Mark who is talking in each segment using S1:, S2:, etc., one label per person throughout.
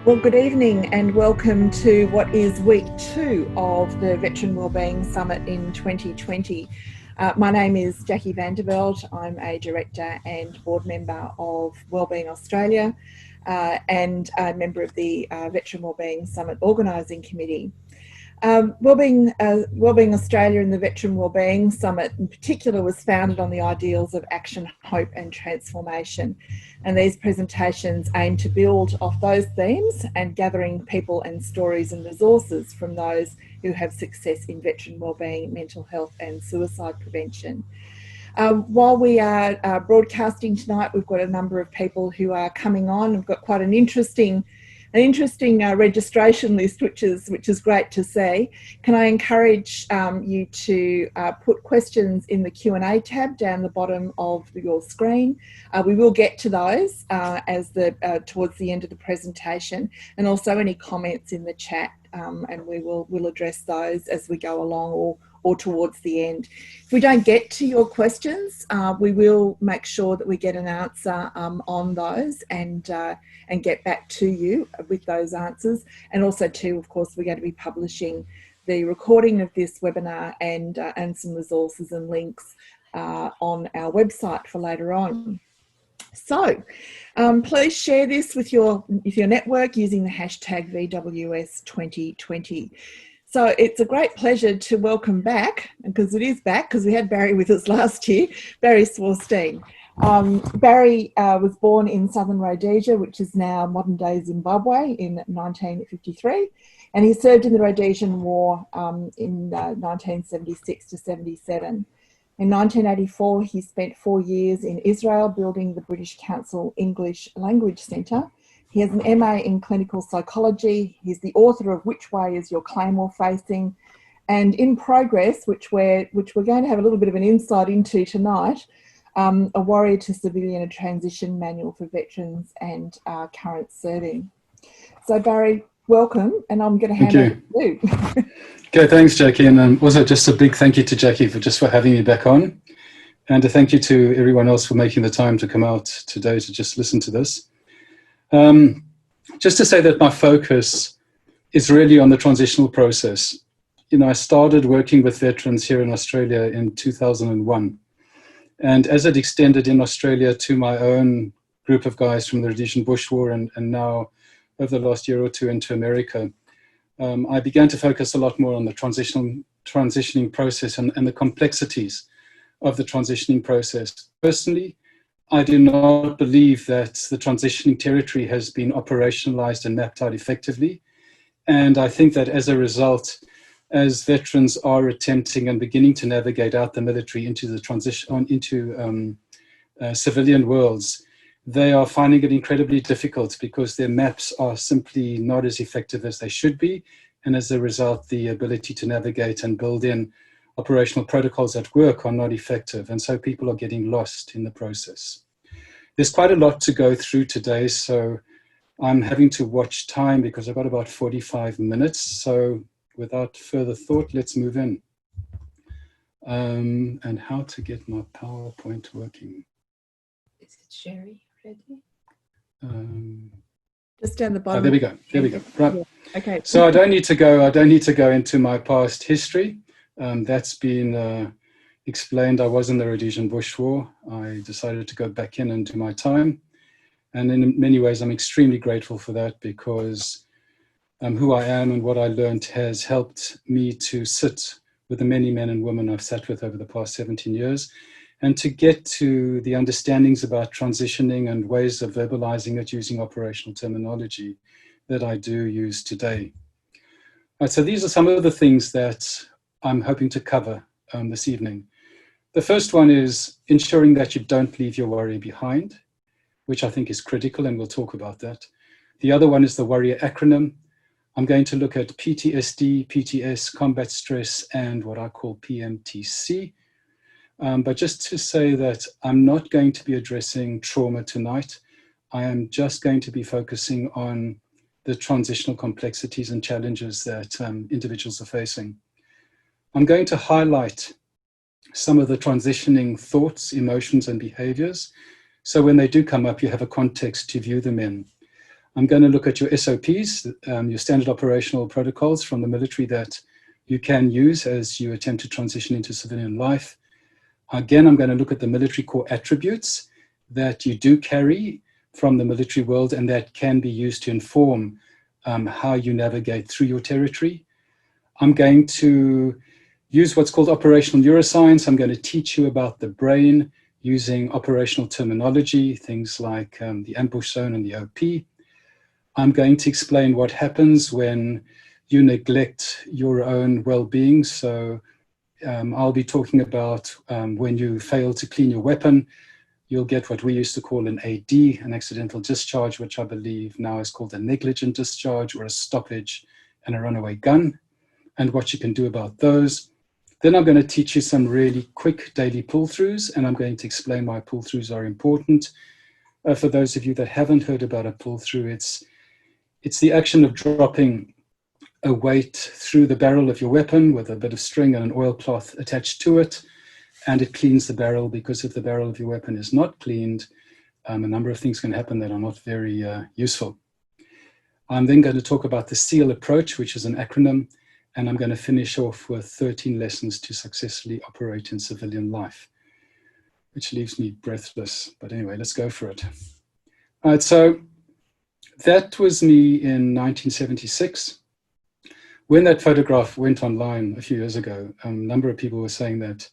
S1: Well, good evening and welcome to what is week 2 of the Veteran Wellbeing Summit in 2020. My name is Jackie Vanderveld. I'm a director and board member of Wellbeing Australia and a member of the Veteran Wellbeing Summit Organising Committee. Wellbeing Australia and the Veteran Wellbeing Summit in particular was founded on the ideals of action, hope and transformation. And these presentations aim to build off those themes and gathering people and stories and resources from those who have success in veteran wellbeing, mental health and suicide prevention. While we are broadcasting tonight, we've got a number of people who are coming on. We've got quite an interesting registration list, which is great to see. Can I encourage you to put questions in the Q&A tab down the bottom of your screen? We will get to those towards the end of the presentation, and also any comments in the chat, and we'll address those as we go along or towards the end. If we don't get to your questions, we will make sure that we get an answer on those and get back to you with those answers. And also too, of course, we're going to be publishing the recording of this webinar and some resources and links on our website for later on. So please share this with your network using the hashtag VWS2020. So it's a great pleasure to welcome back, because it is back, because we had Barry with us last year, Barry Zworestine. Barry was born in southern Rhodesia, which is now modern-day Zimbabwe, in 1953, and he served in the Rhodesian War in 1976 to 77. In 1984, he spent 4 years in Israel building the British Council English Language Centre. He has an MA in clinical psychology. He's the author of Which Way Is Your Claymore Facing? And In Progress, which we're going to have a little bit of an insight into tonight, A Warrior to Civilian, a Transition Manual for Veterans and Current Serving. So Barry, welcome, and I'm going to hand over to you.
S2: Okay, thanks Jackie, and also just a big thank you to Jackie for having me back on, and a thank you to everyone else for making the time to come out today to just listen to this. Just to say that my focus is really on the transitional process. You know, I started working with veterans here in Australia in 2001. And as it extended in Australia to my own group of guys from the Rhodesian Bush War and now over the last year or two into America, I began to focus a lot more on the transitioning process and the complexities of the transitioning process. Personally, I do not believe that the transitioning territory has been operationalized and mapped out effectively. And I think that as a result, as veterans are attempting and beginning to navigate out the military into the transition into civilian worlds, they are finding it incredibly difficult because their maps are simply not as effective as they should be. And as a result, the ability to navigate and build in operational protocols at work are not effective. And so people are getting lost in the process. There's quite a lot to go through today, so I'm having to watch time because I've got about 45 minutes. So without further thought, let's move in. And how to get my PowerPoint working.
S1: Is it Sherry ready? Just down the bottom.
S2: Oh, there we go. There we go. Right.
S1: Yeah. Okay.
S2: So I don't need to go into my past history. That's been explained. I was in the Rhodesian Bush War. I decided to go back in and do my time. And in many ways, I'm extremely grateful for that, because who I am and what I learned has helped me to sit with the many men and women I've sat with over the past 17 years, and to get to the understandings about transitioning and ways of verbalizing it using operational terminology that I do use today. Right, so these are some of the things that I'm hoping to cover this evening. The first one is ensuring that you don't leave your worry behind, which I think is critical, and we'll talk about that. The other one is the warrior acronym. I'm going to look at PTSD, PTS, combat stress, and what I call PMTC. But just to say that I'm not going to be addressing trauma tonight. I am just going to be focusing on the transitional complexities and challenges that individuals are facing. I'm going to highlight some of the transitioning thoughts, emotions, and behaviors. So when they do come up, you have a context to view them in. I'm going to look at your SOPs, your standard operational protocols from the military that you can use as you attempt to transition into civilian life. Again, I'm going to look at the military core attributes that you do carry from the military world and that can be used to inform how you navigate through your territory. I'm going to use what's called operational neuroscience. I'm going to teach you about the brain using operational terminology, things like the ambush zone and the OP. I'm going to explain what happens when you neglect your own well-being. So I'll be talking about when you fail to clean your weapon, you'll get what we used to call an AD, an accidental discharge, which I believe now is called a negligent discharge or a stoppage and a runaway gun, and what you can do about those. Then I'm going to teach you some really quick daily pull-throughs, and I'm going to explain why pull-throughs are important. For those of you that haven't heard about a pull-through, it's the action of dropping a weight through the barrel of your weapon with a bit of string and an oilcloth attached to it, and it cleans the barrel, because if the barrel of your weapon is not cleaned, a number of things can happen that are not very useful. I'm then going to talk about the SEAL approach, which is an acronym, and I'm going to finish off with 13 lessons to successfully operate in civilian life, which leaves me breathless. But anyway, let's go for it. All right, so that was me in 1976. When that photograph went online a few years ago, a number of people were saying that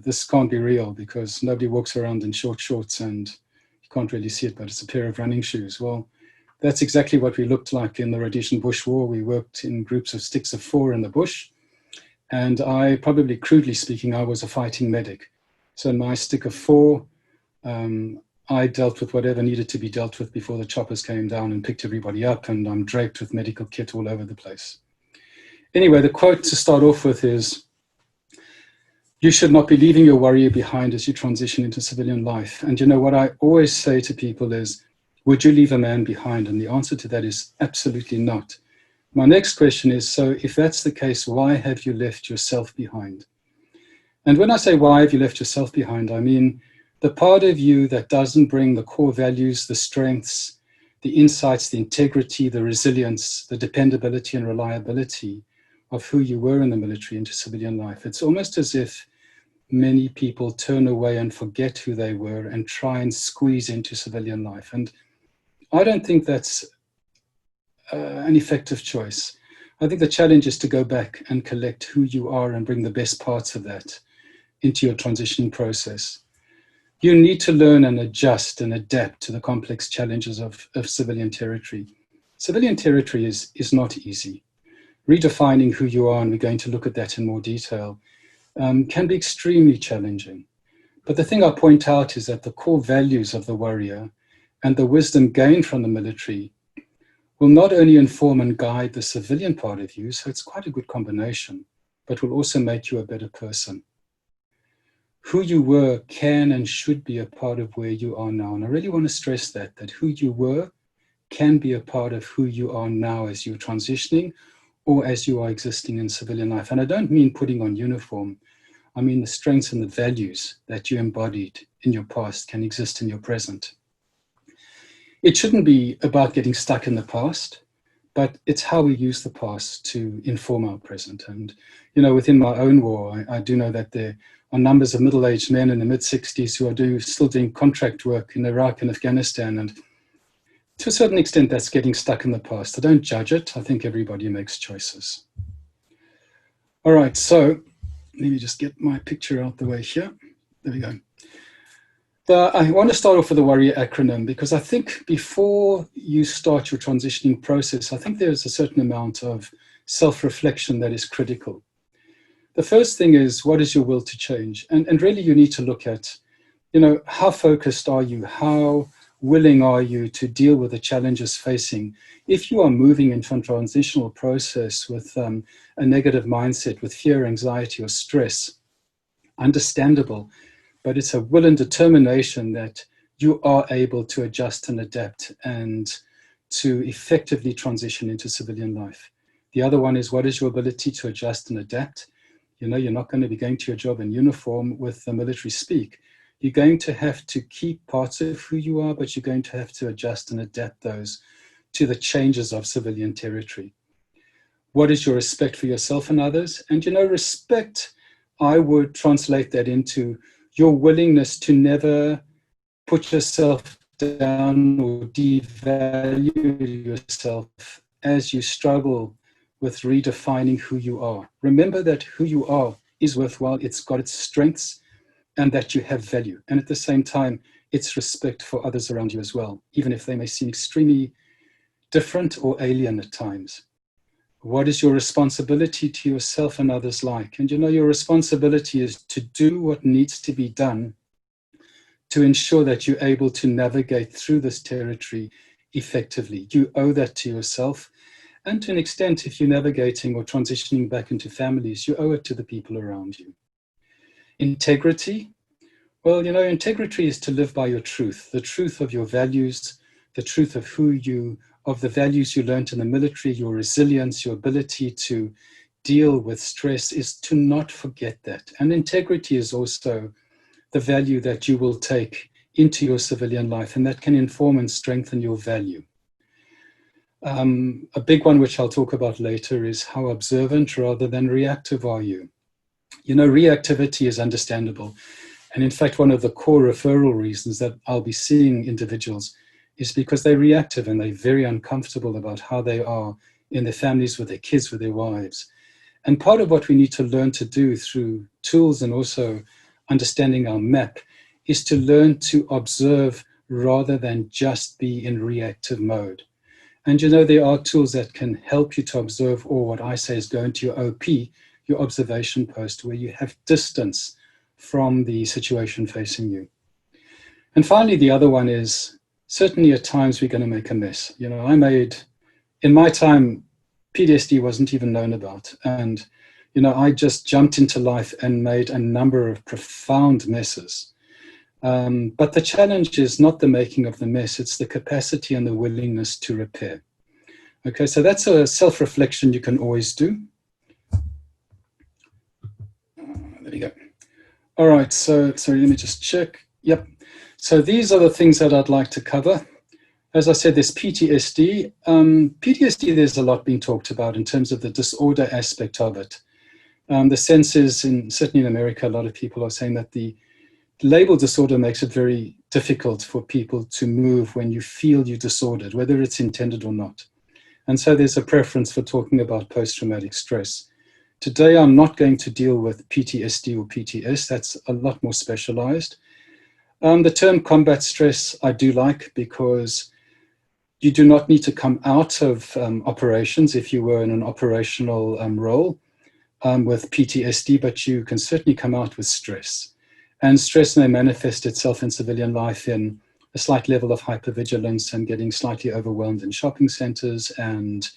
S2: this can't be real because nobody walks around in short shorts and you can't really see it, but it's a pair of running shoes. Well, that's exactly what we looked like in the Rhodesian Bush War. We worked in groups of sticks of 4 in the bush. And I, probably crudely speaking, I was a fighting medic. So in my stick of 4, I dealt with whatever needed to be dealt with before the choppers came down and picked everybody up, and I'm draped with medical kit all over the place. Anyway, the quote to start off with is, "You should not be leaving your warrior behind as you transition into civilian life." And you know what I always say to people is, would you leave a man behind? And the answer to that is absolutely not. My next question is, so if that's the case, why have you left yourself behind? And when I say why have you left yourself behind, I mean the part of you that doesn't bring the core values, the strengths, the insights, the integrity, the resilience, the dependability and reliability of who you were in the military into civilian life. It's almost as if many people turn away and forget who they were and try and squeeze into civilian life. And I don't think that's an effective choice. I think the challenge is to go back and collect who you are and bring the best parts of that into your transitioning process. You need to learn and adjust and adapt to the complex challenges of civilian territory. Civilian territory is not easy. Redefining who you are, and we're going to look at that in more detail, can be extremely challenging. But the thing I point out is that the core values of the warrior and the wisdom gained from the military will not only inform and guide the civilian part of you, so it's quite a good combination, but will also make you a better person. Who you were can and should be a part of where you are now. And I really want to stress that who you were can be a part of who you are now as you're transitioning or as you are existing in civilian life. And I don't mean putting on uniform. I mean the strengths and the values that you embodied in your past can exist in your present. It shouldn't be about getting stuck in the past, but it's how we use the past to inform our present. And, you know, within my own war, I do know that there are numbers of middle-aged men in the mid-60s who are still doing contract work in Iraq and Afghanistan. And to a certain extent, that's getting stuck in the past. I don't judge it. I think everybody makes choices. All right, so let me just get my picture out the way here. There we go. I want to start off with the warrior acronym, because I think before you start your transitioning process, I think there's a certain amount of self-reflection that is critical. The first thing is, what is your will to change? And really you need to look at, you know, how focused are you? How willing are you to deal with the challenges facing? If you are moving into a transitional process with a negative mindset, with fear, anxiety, or stress, understandable, but it's a will and determination that you are able to adjust and adapt and to effectively transition into civilian life. The other one is, what is your ability to adjust and adapt? You know, you're not going to be going to your job in uniform with the military speak. You're going to have to keep parts of who you are, but you're going to have to adjust and adapt those to the changes of civilian territory. What is your respect for yourself and others? And respect, I would translate that into your willingness to never put yourself down or devalue yourself as you struggle with redefining who you are. Remember that who you are is worthwhile, it's got its strengths, and that you have value. And at the same time, it's respect for others around you as well, even if they may seem extremely different or alien at times. What is your responsibility to yourself and others like? And your responsibility is to do what needs to be done to ensure that you're able to navigate through this territory effectively. You owe that to yourself. And to an extent, if you're navigating or transitioning back into families, you owe it to the people around you. Integrity. Well, integrity is to live by your truth, the truth of your values, the truth of of the values you learned in the military, your resilience, your ability to deal with stress, is to not forget that. And integrity is also the value that you will take into your civilian life, and that can inform and strengthen your value. A big one, which I'll talk about later, is how observant rather than reactive are you? Reactivity is understandable. And in fact, one of the core referral reasons that I'll be seeing individuals is because they're reactive and they're very uncomfortable about how they are in their families, with their kids, with their wives. And part of what we need to learn to do through tools and also understanding our map is to learn to observe rather than just be in reactive mode. And there are tools that can help you to observe, or what I say is go into your OP, your observation post, where you have distance from the situation facing you. And finally, the other one is, certainly at times we're going to make a mess. In my time, PTSD wasn't even known about. And, I just jumped into life and made a number of profound messes. But the challenge is not the making of the mess, it's the capacity and the willingness to repair. Okay, so that's a self-reflection you can always do. There we go. All right, so sorry, let me just check. Yep. So these are the things that I'd like to cover. As I said, there's PTSD. PTSD, there's a lot being talked about in terms of the disorder aspect of it. The sense is, certainly in America, a lot of people are saying that the label disorder makes it very difficult for people to move when you feel you're disordered, whether it's intended or not. And so there's a preference for talking about post-traumatic stress. Today, I'm not going to deal with PTSD or PTS. That's a lot more specialized. The term combat stress I do like, because you do not need to come out of operations if you were in an operational role with PTSD, but you can certainly come out with stress. And stress may manifest itself in civilian life in a slight level of hypervigilance and getting slightly overwhelmed in shopping centers and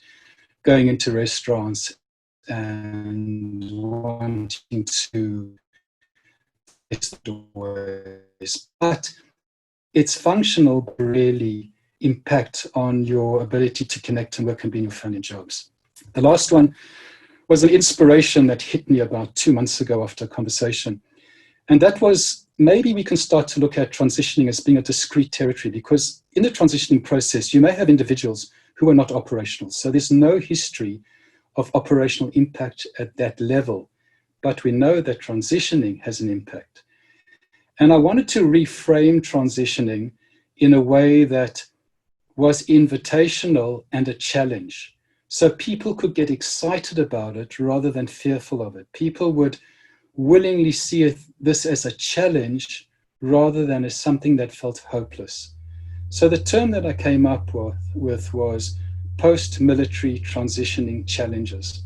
S2: going into restaurants and wanting to ways. But its functional really impact on your ability to connect and work and be in your family jobs. The last one was an inspiration that hit me about 2 months ago after a conversation. And that was, maybe we can start to look at transitioning as being a discrete territory, because in the transitioning process, you may have individuals who are not operational. So there's no history of operational impact at that level, but we know that transitioning has an impact. And I wanted to reframe transitioning in a way that was invitational and a challenge. So people could get excited about it rather than fearful of it. People would willingly see this as a challenge rather than as something that felt hopeless. So the term that I came up with was post-military transitioning challenges.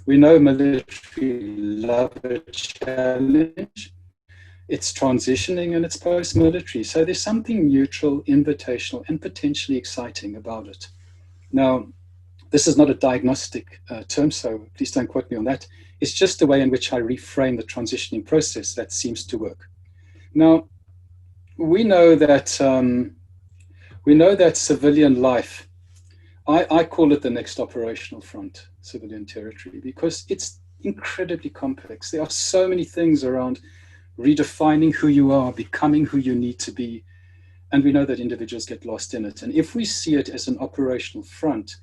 S2: We know military love a challenge. It's transitioning and it's post-military. So there's something neutral, invitational, and potentially exciting about it. Now, this is not a diagnostic term, so please don't quote me on that. It's just the way in which I reframe the transitioning process that seems to work. Now, we know that civilian life, I call it the next operational front, civilian territory, because it's incredibly complex. There are so many things around redefining who you are, becoming who you need to be. And we know that individuals get lost in it. And if we see it as an operational front,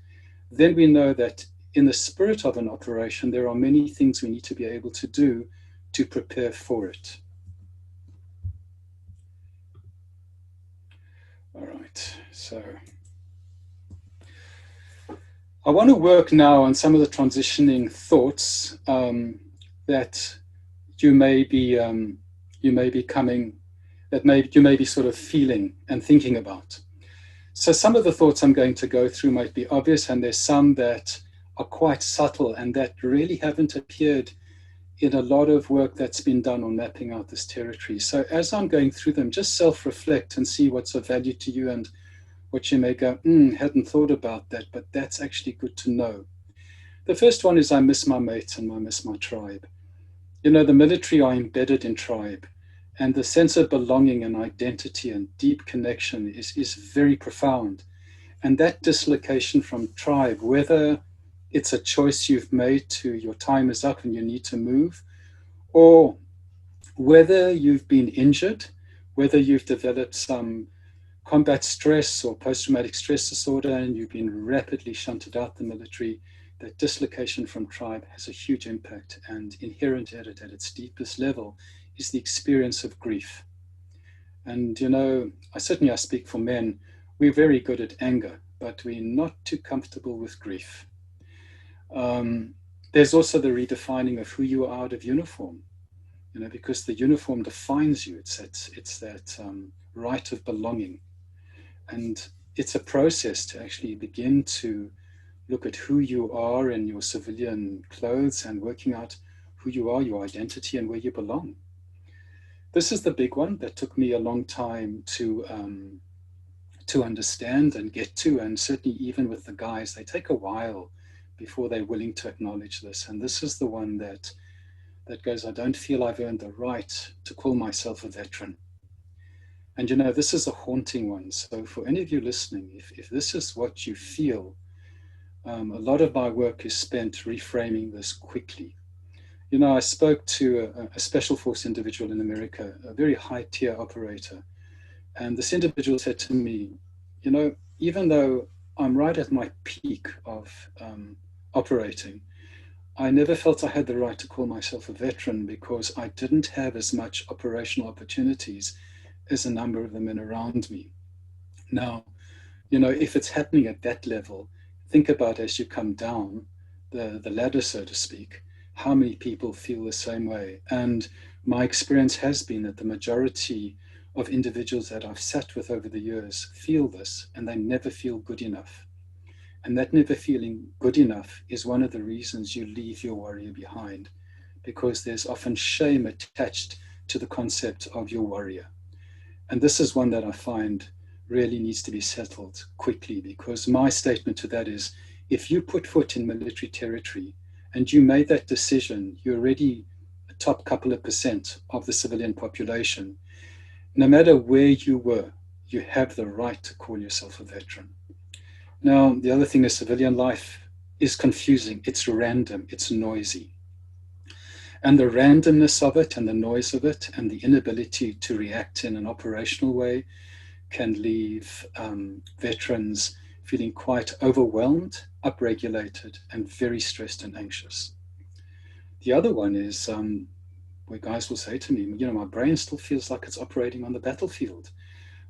S2: then we know that in the spirit of an operation, there are many things we need to be able to do to prepare for it. All right, so I want to work now on some of the transitioning thoughts that you may be sort of feeling and thinking about. So some of the thoughts I'm going to go through might be obvious, and there's some that are quite subtle and that really haven't appeared in a lot of work that's been done on mapping out this territory. So as I'm going through them, just self-reflect and see what's of value to you and what you may go, hadn't thought about that, but that's actually good to know. The first one is I miss my mates and I miss my tribe. You know, the military are embedded in tribe, and the sense of belonging and identity and deep connection is very profound. And that dislocation from tribe, whether it's a choice you've made to your time is up and you need to move, or whether you've been injured, whether you've developed some combat stress or post-traumatic stress disorder and you've been rapidly shunted out the military, that dislocation from tribe has a huge impact, and inherent at it at its deepest level is the experience of grief. And you know, I speak for men, we're very good at anger, but we're not too comfortable with grief. There's also the redefining of who you are out of uniform, you know, because the uniform defines you. It's that right of belonging. And it's a process to actually begin to look at who you are in your civilian clothes and working out who you are, your identity, and where you belong. This is the big one that took me a long time to understand and get to, and certainly even with the guys, they take a while before they're willing to acknowledge this. And this is the one that goes, I don't feel I've earned the right to call myself a veteran. And you know, this is a haunting one. So for any of you listening, if this is what you feel, a lot of my work is spent reframing this quickly. You know, I spoke to a special force individual in America, a very high tier operator. And this individual said to me, you know, even though I'm right at my peak of operating, I never felt I had the right to call myself a veteran because I didn't have as much operational opportunities as a number of the men around me. Now, you know, if it's happening at that level, think about as you come down the ladder, so to speak, how many people feel the same way. And my experience has been that the majority of individuals that I've sat with over the years feel this, and they never feel good enough. And that never feeling good enough is one of the reasons you leave your warrior behind, because there's often shame attached to the concept of your warrior. And this is one that I find really needs to be settled quickly, because my statement to that is, if you put foot in military territory and you made that decision, you're already a top couple of % of the civilian population. No matter where you were, you have the right to call yourself a veteran. Now, the other thing is civilian life is confusing. It's random. It's noisy. And the randomness of it and the noise of it and the inability to react in an operational way can leave veterans feeling quite overwhelmed, upregulated, and very stressed and anxious. The other one is where guys will say to me, you know, my brain still feels like it's operating on the battlefield.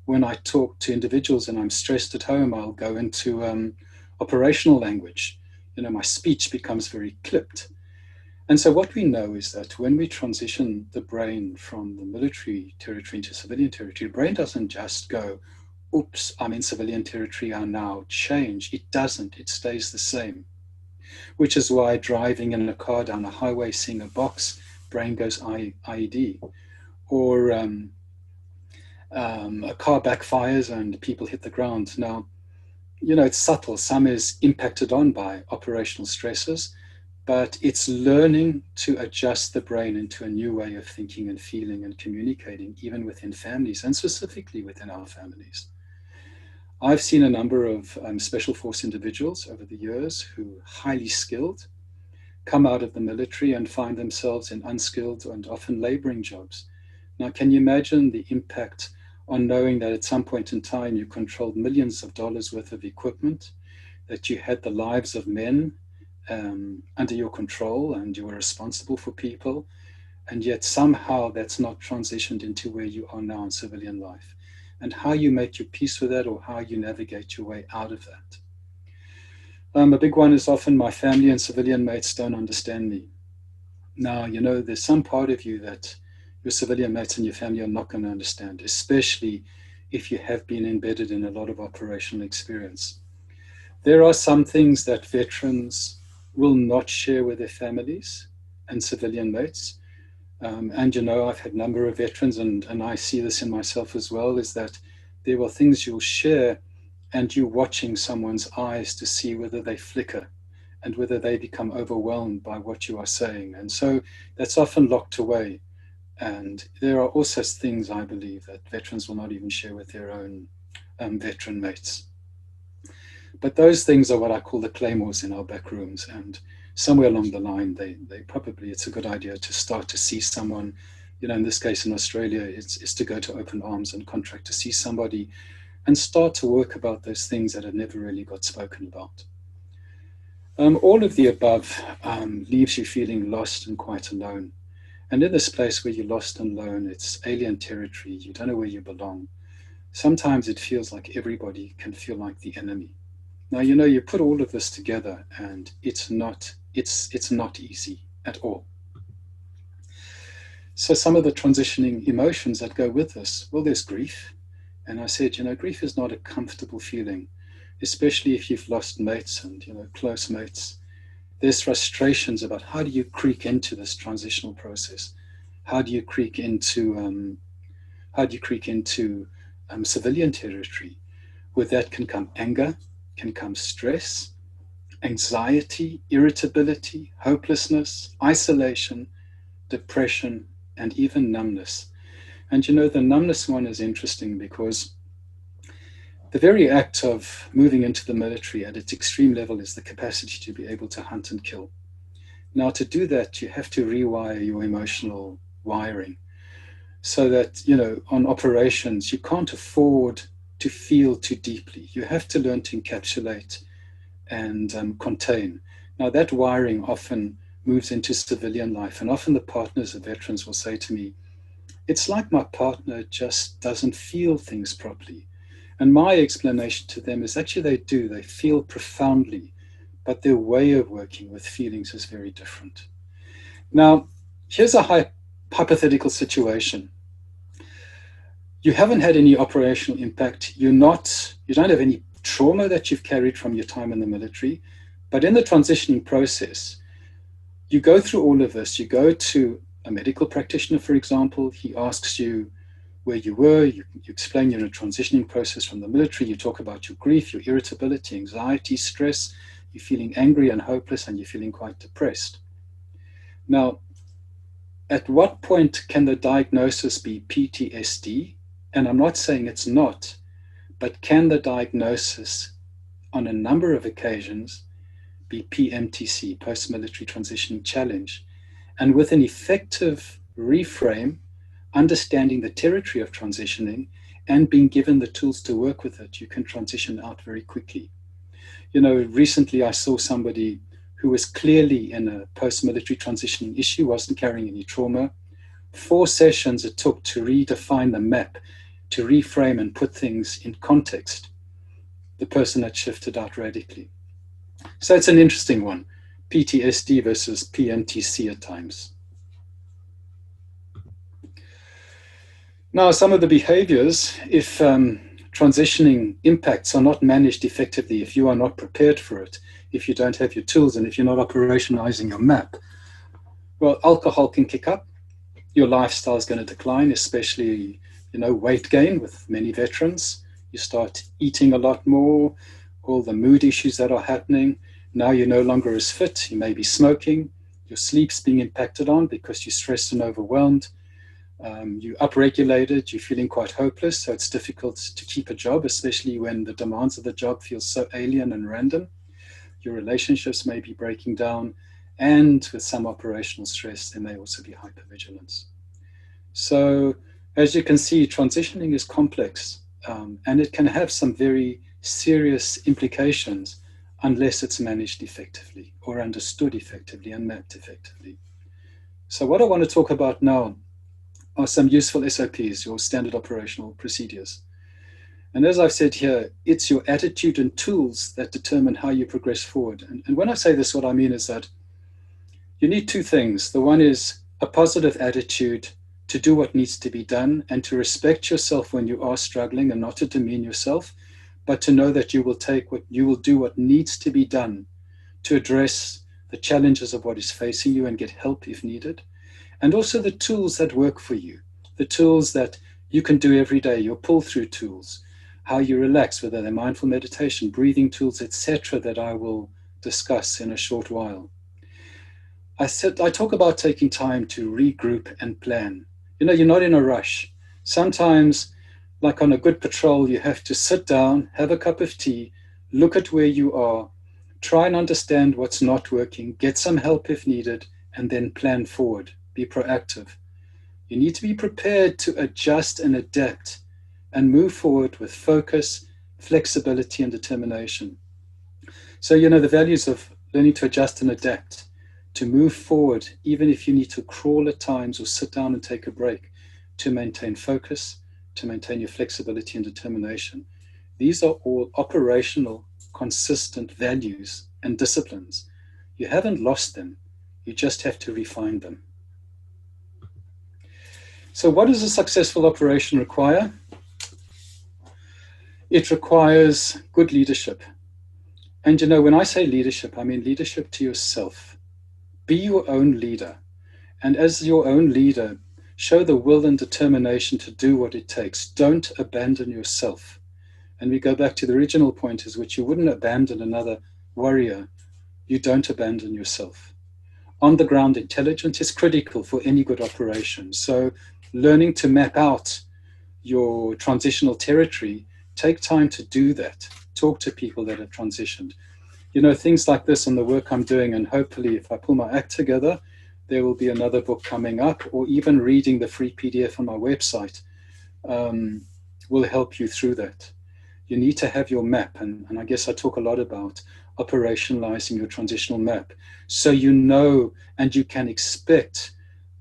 S2: When I talk to individuals and I'm stressed at home, I'll go into operational language. You know, my speech becomes very clipped. And so what we know is that when we transition the brain from the military territory into civilian territory, the brain doesn't just go, oops, I'm in civilian territory, I now change. It doesn't, it stays the same. Which is why driving in a car down a highway, seeing a box, brain goes IED. Or a car backfires and people hit the ground. Now, you know, it's subtle. Some is impacted on by operational stresses, but it's learning to adjust the brain into a new way of thinking and feeling and communicating, even within families, and specifically within our families. I've seen a number of special force individuals over the years who are highly skilled, come out of the military and find themselves in unskilled and often laboring jobs Now, can you imagine the impact on knowing that at some point in time you controlled millions of dollars worth of equipment, that you had the lives of men under your control and you were responsible for people, and yet somehow that's not transitioned into where you are now in civilian life, and how you make your peace with that, or how you navigate your way out of that. A big one is often my family and civilian mates don't understand me. Now, you know, there's some part of you that your civilian mates and your family are not going to understand, especially if you have been embedded in a lot of operational experience. There are some things that veterans will not share with their families and civilian mates. And, you know, I've had a number of veterans, and I see this in myself as well, is that there are things you'll share and you're watching someone's eyes to see whether they flicker and whether they become overwhelmed by what you are saying. And so that's often locked away. And there are also things, I believe, that veterans will not even share with their own veteran mates. But those things are what I call the claymores in our back rooms. And somewhere along the line, they probably, it's a good idea to start to see someone, you know, in this case in Australia, it's to go to Open Arms and contract to see somebody and start to work about those things that have never really got spoken about. All of the above leaves you feeling lost and quite alone. And in this place where you're lost and alone, it's alien territory, you don't know where you belong. Sometimes it feels like everybody can feel like the enemy. Now, you know, you put all of this together and it's not easy at all. So some of the transitioning emotions that go with this, well, there's grief. And I said, you know, grief is not a comfortable feeling, especially if you've lost mates and, you know, close mates. There's frustrations about how do you creak into this transitional process? How do you creak into civilian territory? With that can come anger, can come stress, anxiety, irritability, hopelessness, isolation, depression, and even numbness. And you know, the numbness one is interesting because the very act of moving into the military at its extreme level is the capacity to be able to hunt and kill. Now, to do that, you have to rewire your emotional wiring so that, you know, on operations, you can't afford to feel too deeply. You have to learn to encapsulate and contain. Now, that wiring often moves into civilian life, and often the partners of veterans will say to me, it's like my partner just doesn't feel things properly. And my explanation to them is actually they do. They feel profoundly, but their way of working with feelings is very different. Now, here's a hypothetical situation. You haven't had any operational impact. You don't have any trauma that you've carried from your time in the military, but in the transitioning process, you go through all of this. You go to a medical practitioner, for example. He asks you where you were. You explain you're in a transitioning process from the military. You talk about your grief, your irritability, anxiety, stress. You're feeling angry and hopeless, and you're feeling quite depressed. Now, at what point can the diagnosis be PTSD? And I'm not saying it's not, but can the diagnosis on a number of occasions be PMTC, post-military transitioning challenge? And with an effective reframe, understanding the territory of transitioning and being given the tools to work with it, you can transition out very quickly. You know, recently I saw somebody who was clearly in a post-military transitioning issue, wasn't carrying any trauma. 4 sessions it took to redefine the map, to reframe and put things in context. The person had shifted out radically. So it's an interesting one, PTSD versus PMTC at times. Now, some of the behaviors, if transitioning impacts are not managed effectively, if you are not prepared for it, if you don't have your tools, and if you're not operationalizing your map, well, alcohol can kick up. Your lifestyle is going to decline, especially, you know, weight gain with many veterans. You start eating a lot more, all the mood issues that are happening. Now you're no longer as fit. You may be smoking. Your sleep's being impacted on because you're stressed and overwhelmed. You're upregulated. You're feeling quite hopeless. So it's difficult to keep a job, especially when the demands of the job feel so alien and random. Your relationships may be breaking down. And with some operational stress, there may also be hypervigilance. So As you can see, transitioning is complex, and it can have some very serious implications unless it's managed effectively or understood effectively and mapped effectively. So what I want to talk about now are some useful SOPs, your standard operational procedures. And as I've said here, it's your attitude and tools that determine how you progress forward. And when I say this, what I mean is that you need two things. The one is a positive attitude to do what needs to be done and to respect yourself when you are struggling and not to demean yourself, but to know that you will do what needs to be done to address the challenges of what is facing you and get help if needed. And also the tools that work for you, the tools that you can do every day, your pull-through tools, how you relax, whether they're mindful meditation, breathing tools, etc., that I will discuss in a short while. I talk about taking time to regroup and plan. You know, you're not in a rush. Sometimes, like on a good patrol, you have to sit down, have a cup of tea, look at where you are, try and understand what's not working, get some help if needed, and then plan forward. Be proactive. You need to be prepared to adjust and adapt and move forward with focus, flexibility, and determination. So, you know, the values of learning to adjust and adapt, to move forward, even if you need to crawl at times or sit down and take a break, to maintain focus, to maintain your flexibility and determination. These are all operational, consistent values and disciplines. You haven't lost them. You just have to refine them. So what does a successful operation require? It requires good leadership. And you know, when I say leadership, I mean leadership to yourself. Be your own leader. And as your own leader, show the will and determination to do what it takes. Don't abandon yourself. And we go back to the original point, is which you wouldn't abandon another warrior. You don't abandon yourself. On-the-ground intelligence is critical for any good operation. So learning to map out your transitional territory, take time to do that. Talk to people that have transitioned. You know, things like this and the work I'm doing, and hopefully if I pull my act together, there will be another book coming up, or even reading the free PDF on my website will help you through that. You need to have your map, and I guess I talk a lot about operationalizing your transitional map, so you know and you can expect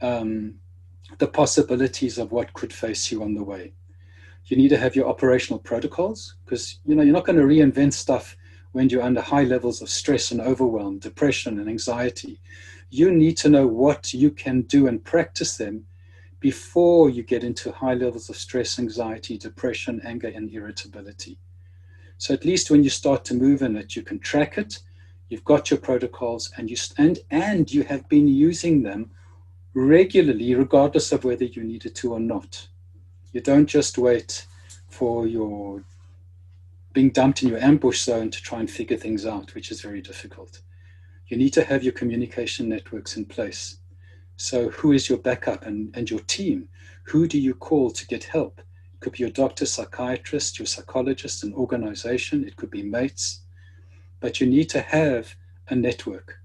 S2: the possibilities of what could face you on the way. You need to have your operational protocols, because you know you're not going to reinvent stuff when you're under high levels of stress and overwhelm, depression and anxiety. You need to know what you can do and practice them before you get into high levels of stress, anxiety, depression, anger, and irritability. So at least when you start to move in it, you can track it, you've got your protocols, and you have been using them regularly, regardless of whether you needed to or not. You don't just wait for your being dumped in your ambush zone to try and figure things out, which is very difficult. You need to have your communication networks in place. So who is your backup and your team? Who do you call to get help? It could be your doctor, psychiatrist, your psychologist, an organization. It could be mates. But you need to have a network.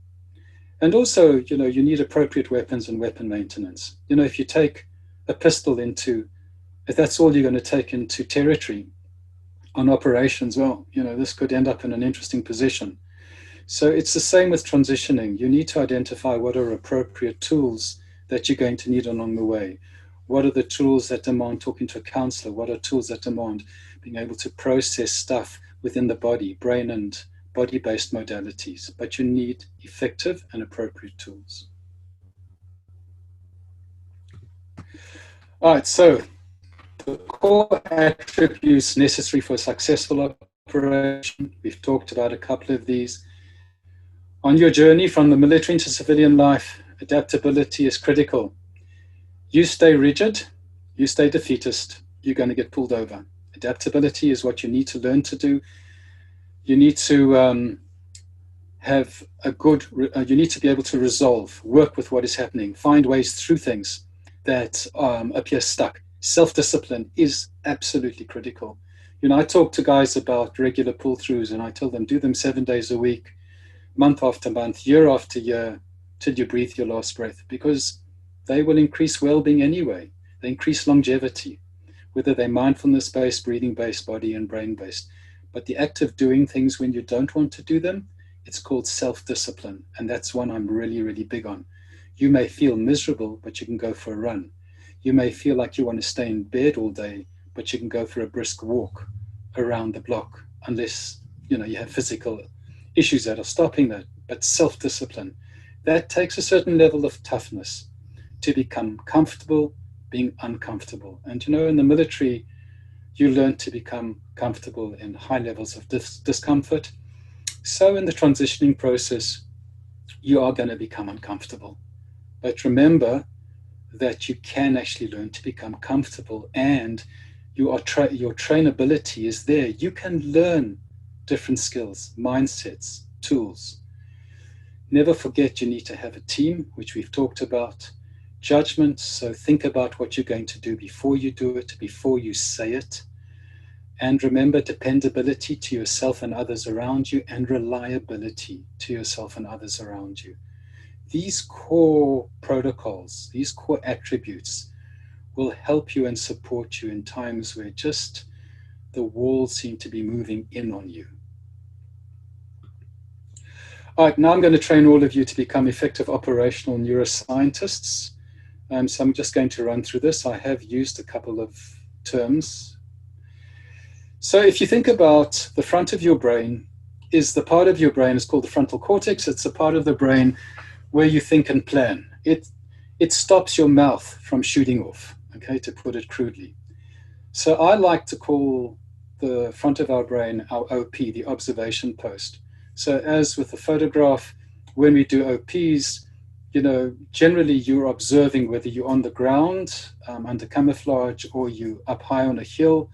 S2: And also, you know, you need appropriate weapons and weapon maintenance. You know, if you take a pistol if that's all you're going to take into territory on operations, well, you know, this could end up in an interesting position. So it's the same with transitioning. You need to identify what are appropriate tools that you're going to need along the way. What are the tools that demand talking to a counselor? What are tools that demand being able to process stuff within the body, brain and body-based modalities? But you need effective and appropriate tools. All right, so the core attributes necessary for a successful operation. We've talked about a couple of these. On your journey from the military into civilian life, adaptability is critical. You stay rigid, you stay defeatist, you're going to get pulled over. Adaptability is what you need to learn to do. You need to you need to be able to resolve, work with what is happening, find ways through things that appear stuck. Self-discipline is absolutely critical. You know, I talk to guys about regular pull-throughs, and I tell them, do them 7 days a week, month after month, year after year, till you breathe your last breath, because they will increase well-being anyway. They increase longevity, whether they're mindfulness-based, breathing-based, body and brain-based. But the act of doing things when you don't want to do them, it's called self-discipline. And that's one I'm really, really big on. You may feel miserable, but you can go for a run. You may feel like you want to stay in bed all day, but you can go for a brisk walk around the block, unless you have physical issues that are stopping that. But self-discipline, that takes a certain level of toughness to become comfortable being uncomfortable. And in the military, you learn to become comfortable in high levels of discomfort. So in the transitioning process, you are going to become uncomfortable. But remember that you can actually learn to become comfortable, and your trainability is there. You can learn different skills, mindsets, tools. Never forget you need to have a team, which we've talked about. Judgment, so think about what you're going to do before you do it, before you say it. And remember, dependability to yourself and others around you, and reliability to yourself and others around you. These core protocols, these core attributes will help you and support you in times where just the walls seem to be moving in on you. All right, now I'm going to train all of you to become effective operational neuroscientists. So I'm just going to run through this. I have used a couple of terms. So if you think about the front of your brain, is the part of your brain is called the frontal cortex. It's a part of the brain where you think and plan. It stops your mouth from shooting off, okay, to put it crudely. So I like to call the front of our brain our OP, the observation post. So as with the photograph, when we do OPs, generally you're observing whether you're on the ground, under camouflage, or you up high on a hill,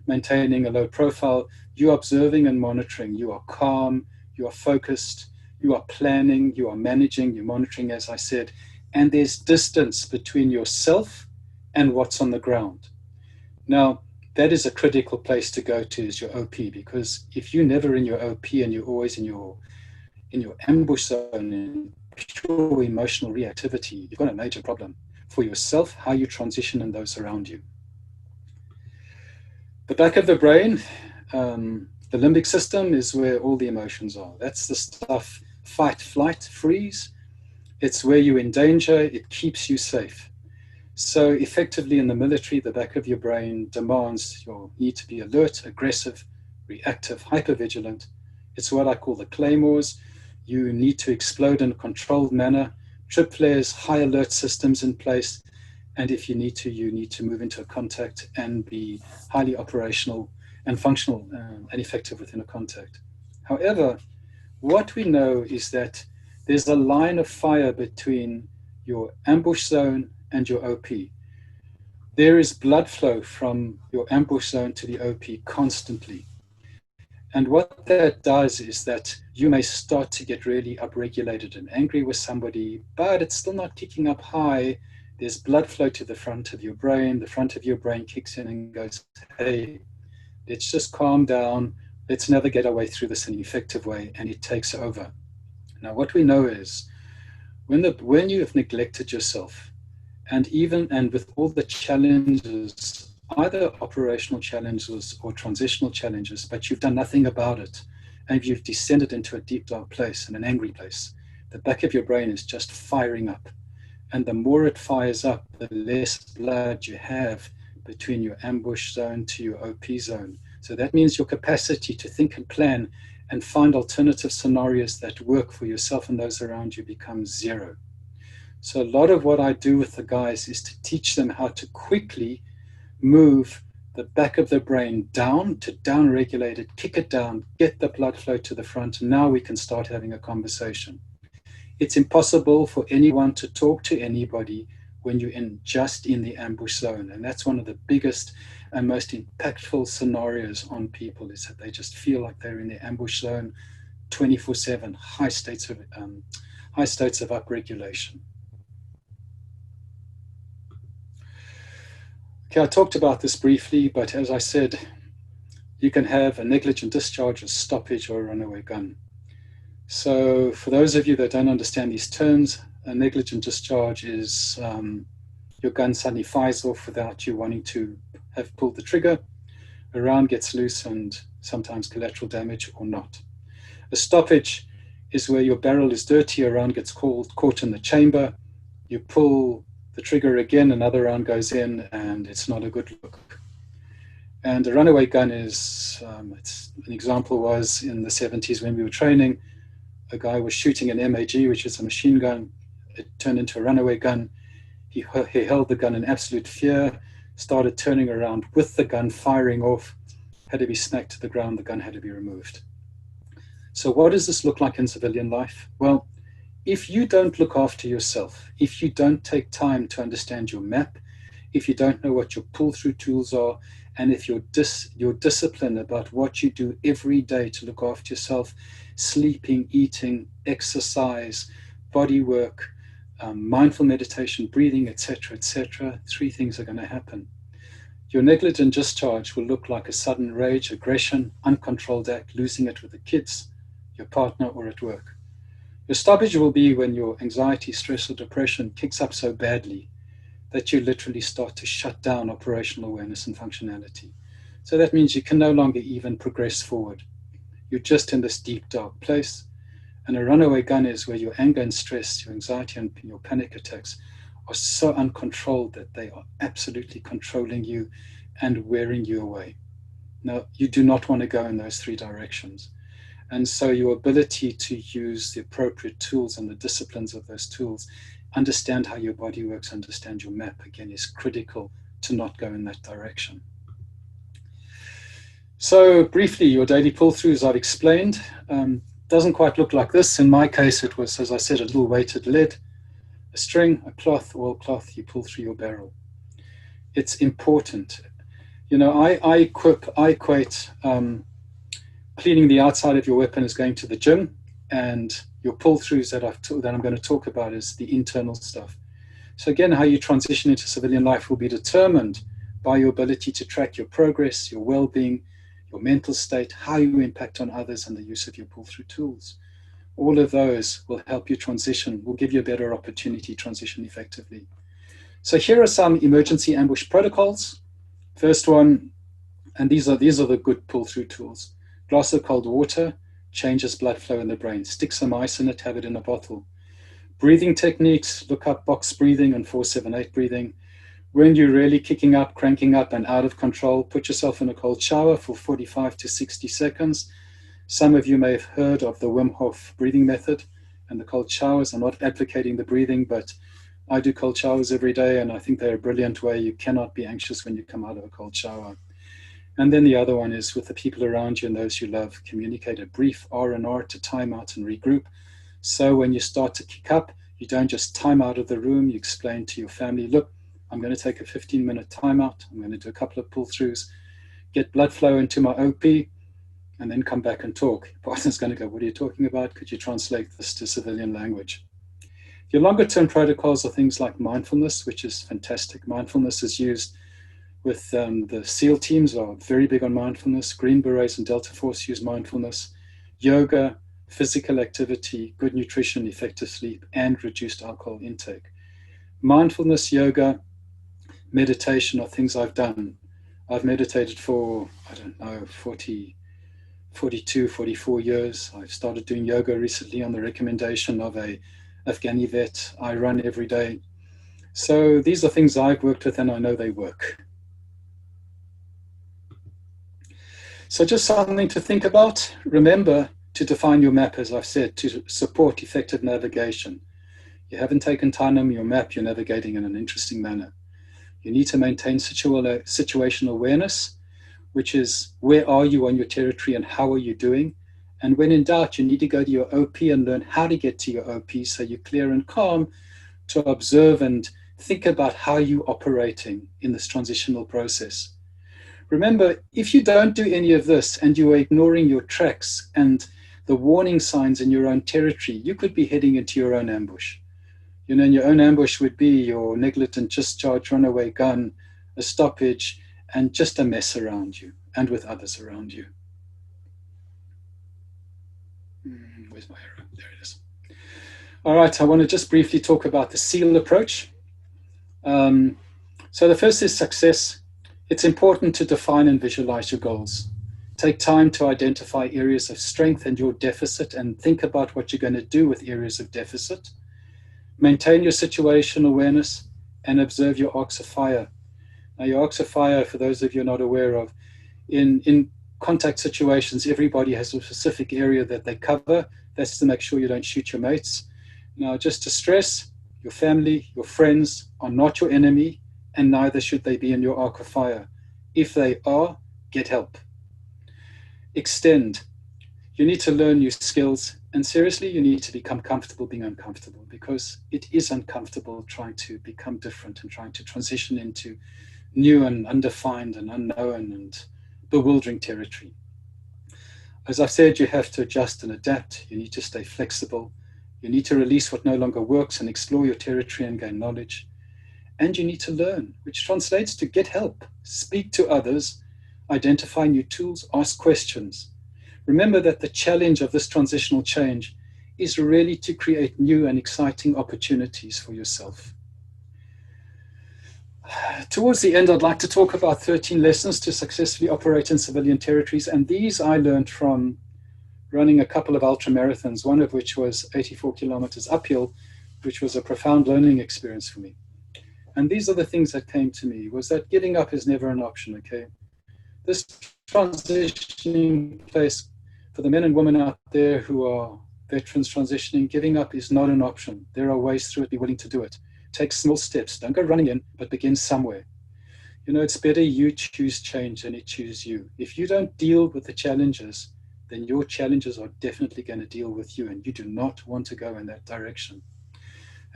S2: maintaining a low profile. You're observing and monitoring. You are calm, you are focused, you are planning, you are managing, you're monitoring, as I said, and there's distance between yourself and what's on the ground. Now, that is a critical place to go to, is your OP, because if you're never in your OP and you're always in your ambush zone, in pure emotional reactivity, you've got a major problem for yourself, how you transition, and those around you. The back of the brain, the limbic system, is where all the emotions are. That's the stuff, fight, flight, freeze. It's where you're in danger. It keeps you safe. So effectively in the military, the back of your brain demands your need to be alert, aggressive, reactive, hypervigilant. It's what I call the claymores. You need to explode in a controlled manner, trip flares, high alert systems in place. And if you need to move into a contact and be highly operational and functional and effective within a contact. However, what we know is that there's a line of fire between your ambush zone and your OP. There is blood flow from your ambush zone to the OP constantly. And what that does is that you may start to get really upregulated and angry with somebody, but it's still not kicking up high. There's blood flow to the front of your brain. The front of your brain kicks in and goes, hey, let's just calm down. Let's navigate our way through this in an effective way, and it takes over. Now, what we know is when you have neglected yourself, and with all the challenges, either operational challenges or transitional challenges, but you've done nothing about it, and you've descended into a deep, dark place and an angry place, the back of your brain is just firing up. And the more it fires up, the less blood you have between your ambush zone to your OP zone. So that means your capacity to think and plan and find alternative scenarios that work for yourself and those around you becomes zero. So a lot of what I do with the guys is to teach them how to quickly move the back of the brain down, to down-regulate it, kick it down, get the blood flow to the front, and now we can start having a conversation. It's impossible for anyone to talk to anybody when you're just in the ambush zone. And that's one of the biggest and most impactful scenarios on people, is that they just feel like they're in the ambush zone 24/7, high states of upregulation. Okay, I talked about this briefly, but as I said, you can have a negligent discharge, a stoppage, or a runaway gun. So for those of you that don't understand these terms, a negligent discharge is your gun suddenly fires off without you wanting to have pulled the trigger. A round gets loose and sometimes collateral damage or not. A stoppage is where your barrel is dirty, a round gets caught in the chamber, you pull the trigger again, another round goes in, and it's not a good look. And a runaway gun is, an example was in the 70s when we were training, a guy was shooting an MAG, which is a machine gun. It turned into a runaway gun. He held the gun in absolute fear, started turning around with the gun firing off, had to be smacked to the ground, the gun had to be removed. So what does this look like in civilian life? Well, if you don't look after yourself, if you don't take time to understand your map, if you don't know what your pull-through tools are, and if your discipline about what you do every day to look after yourself, sleeping, eating, exercise, body work, mindful meditation, breathing, etc., 3 things are going to happen. Your negligent discharge will look like a sudden rage, aggression, uncontrolled act, losing it with the kids, your partner, or at work. Your stoppage will be when your anxiety, stress, or depression kicks up so badly that you literally start to shut down operational awareness and functionality. So that means you can no longer even progress forward. You're just in this deep, dark place. And a runaway gun is where your anger and stress, your anxiety and your panic attacks are so uncontrolled that they are absolutely controlling you and wearing you away. Now, you do not want to go in those 3 directions. And so your ability to use the appropriate tools and the disciplines of those tools, understand how your body works, understand your map, again, is critical to not go in that direction. So briefly, your daily pull-throughs I've explained. Doesn't quite look like this. In my case, it was, as I said, a little weighted lead, a string, a cloth, oilcloth, you pull through your barrel. It's important. You know, I equate cleaning the outside of your weapon as going to the gym, and your pull-throughs that I'm going to talk about is the internal stuff. So again, how you transition into civilian life will be determined by your ability to track your progress, your well-being, your mental state, how you impact on others, and the use of your pull-through tools. All of those will help you transition, will give you a better opportunity to transition effectively. So here are some emergency ambush protocols. First one, and these are the good pull-through tools. Glass of cold water changes blood flow in the brain. Stick some ice in it, have it in a bottle. Breathing techniques, look up box breathing and 4-7-8 breathing. When you're really kicking up, cranking up, and out of control, put yourself in a cold shower for 45 to 60 seconds. Some of you may have heard of the Wim Hof breathing method and the cold showers. I'm not advocating the breathing, but I do cold showers every day, and I think they're a brilliant way. You cannot be anxious when you come out of a cold shower. And then the other one is with the people around you and those you love, communicate a brief R&R to time out and regroup. So when you start to kick up, you don't just time out of the room, you explain to your family, look, I'm going to take a 15-minute timeout. I'm going to do a couple of pull-throughs, get blood flow into my OP, and then come back and talk. Your partner's going to go, what are you talking about? Could you translate this to civilian language? Your longer-term protocols are things like mindfulness, which is fantastic. Mindfulness is used with the SEAL teams are very big on mindfulness. Green Berets and Delta Force use mindfulness. Yoga, physical activity, good nutrition, effective sleep, and reduced alcohol intake. Mindfulness, yoga, meditation are things I've done. I've meditated for, 42, 44 years. I've started doing yoga recently on the recommendation of a Afghani vet. I run every day. So these are things I've worked with and I know they work. So just something to think about. Remember to define your map, as I've said, to support effective navigation. You haven't taken time on your map, you're navigating in an interesting manner. You need to maintain situational awareness, which is where are you on your territory and how are you doing? And when in doubt, you need to go to your OP and learn how to get to your OP so you're clear and calm to observe and think about how you're operating in this transitional process. Remember, if you don't do any of this and you are ignoring your tracks and the warning signs in your own territory, you could be heading into your own ambush. You know, and your own ambush would be your negligent discharge, runaway gun, a stoppage, and just a mess around you and with others around you. Where's my arrow? There it is. All right, I want to just briefly talk about the SEAL approach. So the first is success. It's important to define and visualize your goals. Take time to identify areas of strength and your deficit and think about what you're going to do with areas of deficit. Maintain your situation awareness and observe your arcs of fire. Now, your arcs of fire, for those of you not aware of, in contact situations, everybody has a specific area that they cover. That's to make sure you don't shoot your mates. Now, just to stress, your family, your friends are not your enemy, and neither should they be in your arc of fire. If they are, get help. Extend. You need to learn new skills, and seriously, you need to become comfortable being uncomfortable, because it is uncomfortable trying to become different and trying to transition into new and undefined and unknown and bewildering territory. As I've said, you have to adjust and adapt. You need to stay flexible. You need to release what no longer works and explore your territory and gain knowledge. And you need to learn, which translates to get help, speak to others, identify new tools, ask questions. Remember that the challenge of this transitional change is really to create new and exciting opportunities for yourself. Towards the end, I'd like to talk about 13 lessons to successfully operate in civilian territories. And these I learned from running a couple of ultra marathons, one of which was 84 kilometers uphill, which was a profound learning experience for me. And these are the things that came to me, was that giving up is never an option, okay? This transitioning place, for the men and women out there who are veterans transitioning, giving up is not an option. There are ways through it. Be willing to do it. Take small steps. Don't go running in, but begin somewhere. You know, it's better you choose change than it choose you. If you don't deal with the challenges, then your challenges are definitely going to deal with you, and you do not want to go in that direction.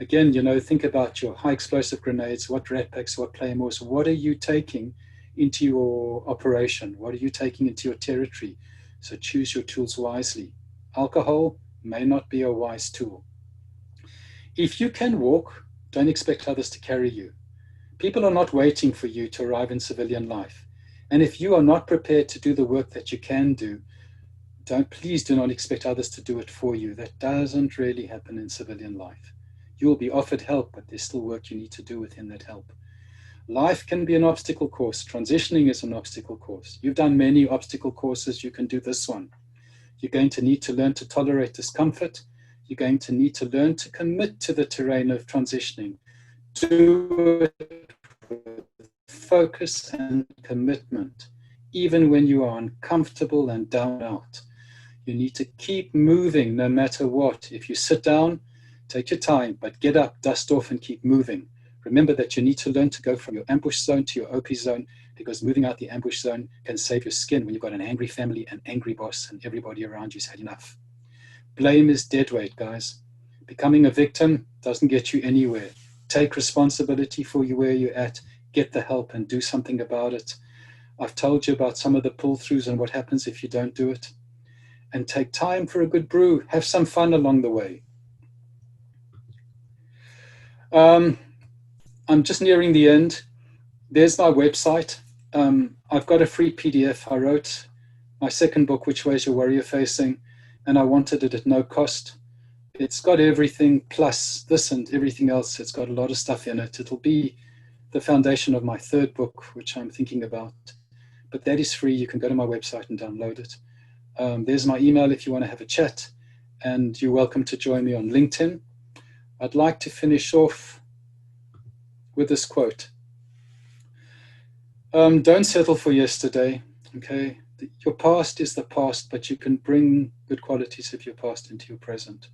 S2: Again, you know, think about your high explosive grenades, what rat packs, what claymores, what are you taking into your operation? What are you taking into your territory? So choose your tools wisely. Alcohol may not be a wise tool. If you can walk, don't expect others to carry you. People are not waiting for you to arrive in civilian life. And if you are not prepared to do the work that you can do, please do not expect others to do it for you. That doesn't really happen in civilian life. You will be offered help, but there's still work you need to do within that help. Life can be an obstacle course. Transitioning is an obstacle course. You've done many obstacle courses. You can do this one. You're going to need to learn to tolerate discomfort. You're going to need to learn to commit to the terrain of transitioning. Do it with focus and commitment, even when you are uncomfortable and down out. You need to keep moving no matter what. If you sit down, take your time, but get up, dust off, and keep moving. Remember that you need to learn to go from your ambush zone to your OP zone, because moving out the ambush zone can save your skin when you've got an angry family, an angry boss, and everybody around you's had enough. Blame is dead weight, guys. Becoming a victim doesn't get you anywhere. Take responsibility for where you're at, get the help, and do something about it. I've told you about some of the pull-throughs and what happens if you don't do it. And take time for a good brew. Have some fun along the way. I'm just nearing the end. There's my website. I've got a free PDF. I wrote my second book, Which Way Is Your Warrior Facing, and I wanted it at no cost. It's got everything plus this and everything else. It's got a lot of stuff in it. It'll be the foundation of my third book, which I'm thinking about. But that is free. You can go to my website and download it. There's my email if you want to have a chat, and you're welcome to join me on LinkedIn. I'd like to finish off with this quote. Don't settle for yesterday, okay? Your past is the past, but you can bring good qualities of your past into your present.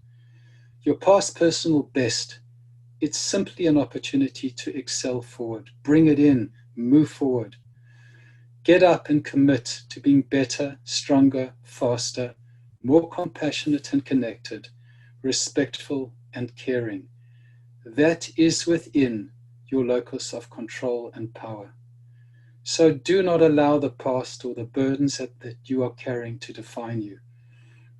S2: Your past personal best, it's simply an opportunity to excel forward. Bring it in, move forward. Get up and commit to being better, stronger, faster, more compassionate and connected, respectful and caring. That is within your locus of control and power. So do not allow the past or the burdens that you are carrying to define you.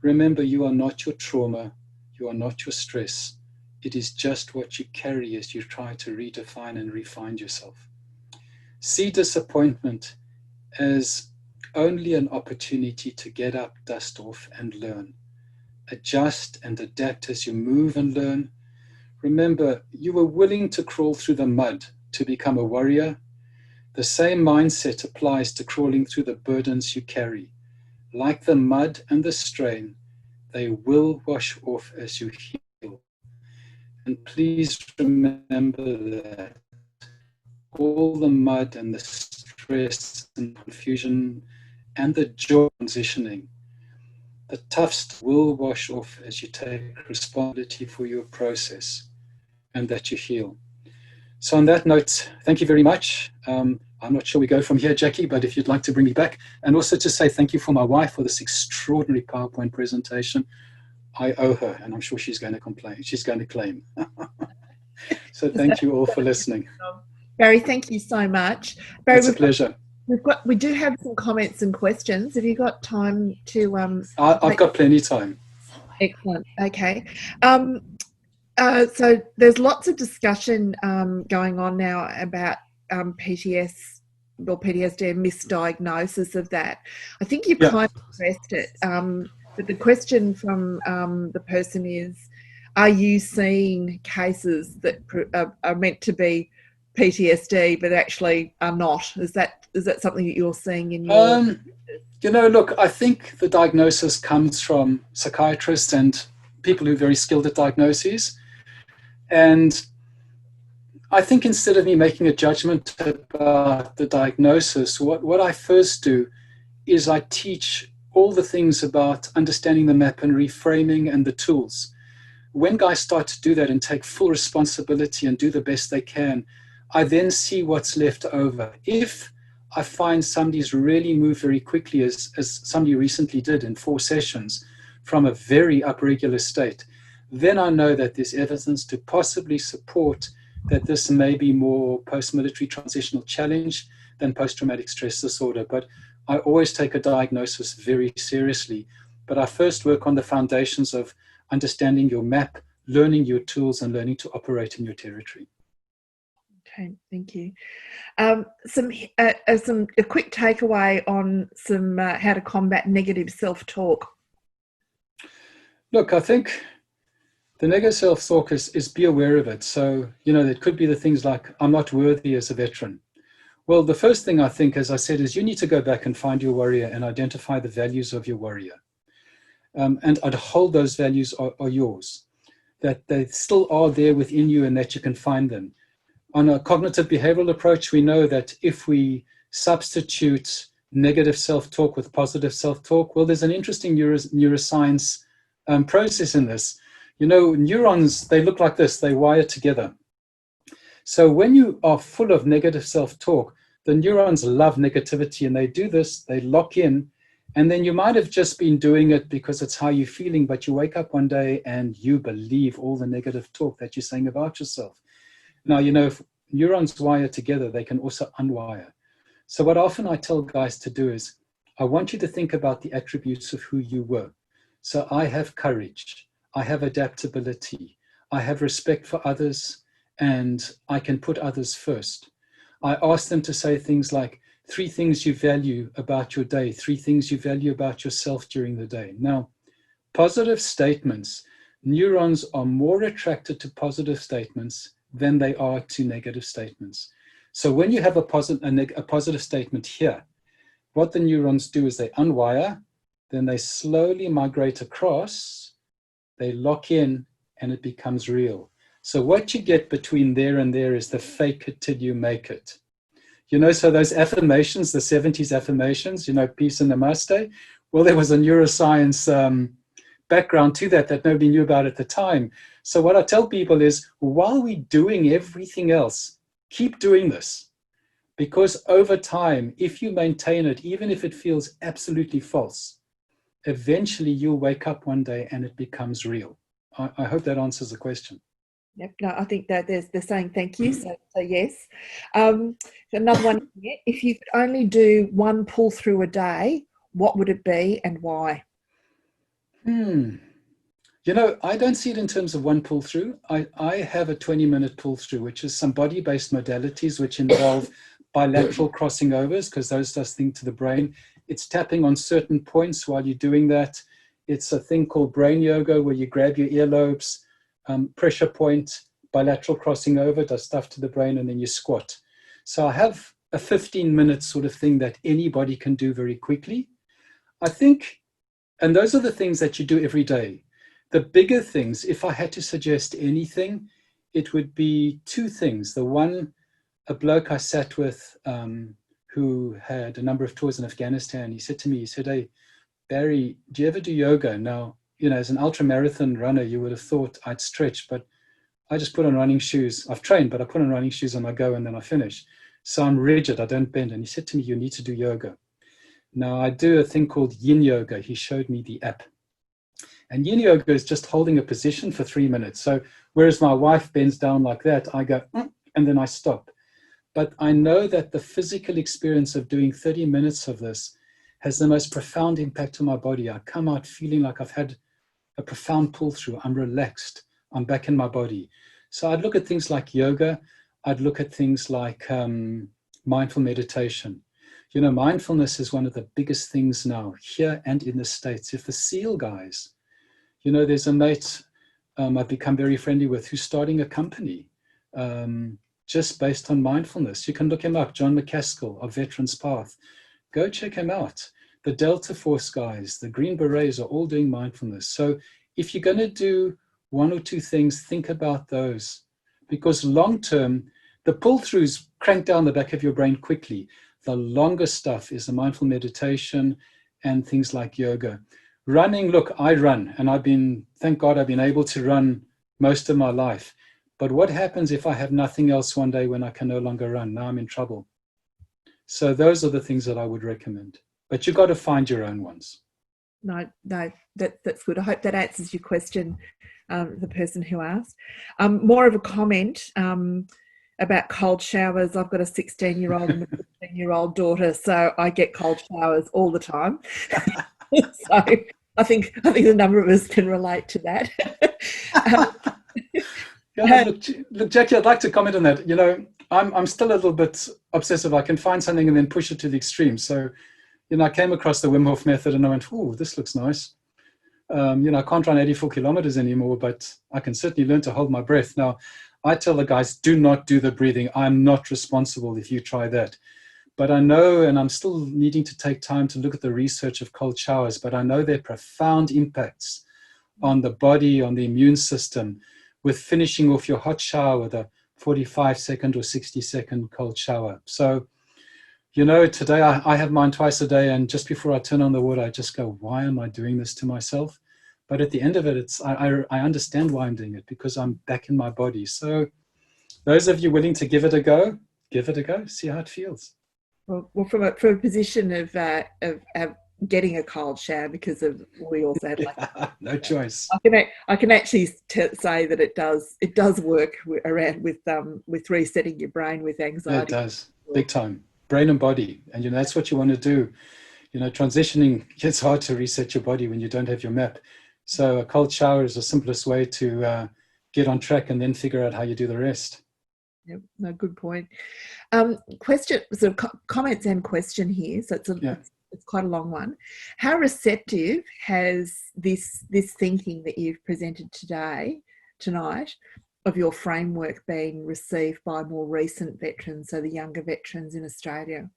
S2: Remember, you are not your trauma. You are not your stress. It is just what you carry as you try to redefine and refine yourself. See disappointment as only an opportunity to get up, dust off, and learn. Adjust and adapt as you move and learn. Remember, you were willing to crawl through the mud to become a warrior, the same mindset applies to crawling through the burdens you carry. Like the mud and the strain, they will wash off as you heal. And please remember that all the mud and the stress and confusion and the joy of transitioning, the tough stuff will wash off as you take responsibility for your process and that you heal. So on that note, thank you very much. I'm not sure we go from here, Jackie, but if you'd like to bring me back. And also to say thank you for my wife for this extraordinary PowerPoint presentation. I owe her, and I'm sure she's going to complain. She's going to claim. So thank you all for listening.
S1: Barry, thank you so much. Barry,
S2: it's a pleasure.
S1: We do have some comments and questions. Have you got time to...
S2: I've got plenty of time.
S1: Excellent. Okay. So there's lots of discussion going on now about PTS or PTSD and misdiagnosis of that. I think you've kind of addressed it, but the question from the person is, are you seeing cases that are meant to be PTSD but actually are not? Is that something that you're seeing in your...
S2: Look, I think the diagnosis comes from psychiatrists and people who are very skilled at diagnoses. And I think instead of me making a judgment about the diagnosis, what I first do is I teach all the things about understanding the map and reframing and the tools. When guys start to do that and take full responsibility and do the best they can, I then see what's left over. If I find somebody's really moved very quickly, as somebody recently did in 4 sessions, from a very upregulated state, then I know that there's evidence to possibly support that this may be more post-military transitional challenge than post-traumatic stress disorder. But I always take a diagnosis very seriously. But I first work on the foundations of understanding your map, learning your tools, and learning to operate in your territory.
S1: Okay, thank you. A quick takeaway on some how to combat negative self-talk.
S2: Look, I think the negative self-talk is be aware of it. So, it could be the things like, I'm not worthy as a veteran. Well, the first thing I think, as I said, is you need to go back and find your warrior and identify the values of your warrior. And I'd hold those values are yours, that they still are there within you and that you can find them. On a cognitive behavioral approach, we know that if we substitute negative self-talk with positive self-talk, well, there's an interesting neuroscience process in this. Neurons, they look like this, they wire together. So when you are full of negative self-talk, the neurons love negativity and they do this, they lock in, and then you might have just been doing it because it's how you're feeling, but you wake up one day and you believe all the negative talk that you're saying about yourself. Now, if neurons wire together, they can also unwire. So what often I tell guys to do is, I want you to think about the attributes of who you were. So I have courage, I have adaptability, I have respect for others, and I can put others first. I ask them to say things like, 3 things you value about your day, 3 things you value about yourself during the day. Now, positive statements, neurons are more attracted to positive statements than they are to negative statements. So when you have a positive statement here, what the neurons do is they unwire, then they slowly migrate across, they lock in, and it becomes real. So what you get between there and there is the fake it till you make it. So those affirmations, the 70s affirmations, peace and namaste, well, there was a neuroscience background to that nobody knew about at the time. So what I tell people is, while we're doing everything else, keep doing this. Because over time, if you maintain it, even if it feels absolutely false, eventually you'll wake up one day and it becomes real. I hope that answers the question.
S1: Yep. No, I think that they're saying thank you. So yes. Another one here. If you could only do one pull through a day, what would it be and why?
S2: I don't see it in terms of one pull through. I have a 20-minute pull through, which is some body-based modalities which involve bilateral crossing overs, because those does things to the brain. It's tapping on certain points while you're doing that. It's a thing called brain yoga where you grab your earlobes, pressure point, bilateral crossing over, does stuff to the brain, and then you squat. So I have a 15-minute sort of thing that anybody can do very quickly, I think. And those are the things that you do every day. The bigger things, if I had to suggest anything, it would be two things. The one, a bloke I sat with who had a number of tours in Afghanistan, he said to me, he said, "Hey, Barry, do you ever do yoga?" Now, as an ultra-marathon runner, you would have thought I'd stretch, but I just put on running shoes. I've trained, but I put on running shoes and I go and then I finish. So I'm rigid, I don't bend. And he said to me, "You need to do yoga." Now, I do a thing called yin yoga. He showed me the app. And yin yoga is just holding a position for 3 minutes. So whereas my wife bends down like that, I go, and then I stop. But I know that the physical experience of doing 30 minutes of this has the most profound impact on my body. I come out feeling like I've had a profound pull through. I'm relaxed. I'm back in my body. So I'd look at things like yoga. I'd look at things like mindful meditation. Mindfulness is one of the biggest things now here and in the States. If the SEAL guys, there's a mate I've become very friendly with who's starting a company just based on mindfulness. You can look him up, John McCaskill of Veterans Path. Go check him out. The Delta Force guys, the Green Berets are all doing mindfulness. So if you're going to do one or two things, think about those. Because long term, the pull-throughs crank down the back of your brain quickly. The longer stuff is the mindful meditation and things like yoga. Running, look, I run, and thank God I've been able to run most of my life. But what happens if I have nothing else one day when I can no longer run? Now I'm in trouble. So those are the things that I would recommend. But you've got to find your own ones.
S1: No, that's good. I hope that answers your question, the person who asked. More of a comment about cold showers. I've got a 16-year-old and a 15-year-old daughter, so I get cold showers all the time. So I think a number of us can relate to that.
S2: Look, Jackie, I'd like to comment on that. I'm still a little bit obsessive. I can find something and then push it to the extreme. So, I came across the Wim Hof method and I went, "Oh, this looks nice." I can't run 84 kilometers anymore, but I can certainly learn to hold my breath. Now, I tell the guys, do not do the breathing. I'm not responsible if you try that. But I know, and I'm still needing to take time to look at the research of cold showers, but I know there are profound impacts on the body, on the immune system, with finishing off your hot shower with a 45-second or 60-second cold shower. So, today I have mine twice a day, and just before I turn on the water, I just go, why am I doing this to myself? But at the end of it, I understand why I'm doing it, because I'm back in my body. So those of you willing to give it a go, see how it feels.
S1: Well, from a position of getting a cold shower, because we also had
S2: no choice.
S1: I can actually say that it does work around with resetting your brain with anxiety.
S2: Yeah, it does, big time, brain and body, and that's what you want to do. Transitioning, it's hard to reset your body when you don't have your map. So a cold shower is the simplest way to get on track and then figure out how you do the rest.
S1: Yep, no, good point. Question, so comments and question here. So it's quite a long one. How receptive has this thinking that you've presented tonight, of your framework being received by more recent veterans, so the younger veterans in Australia?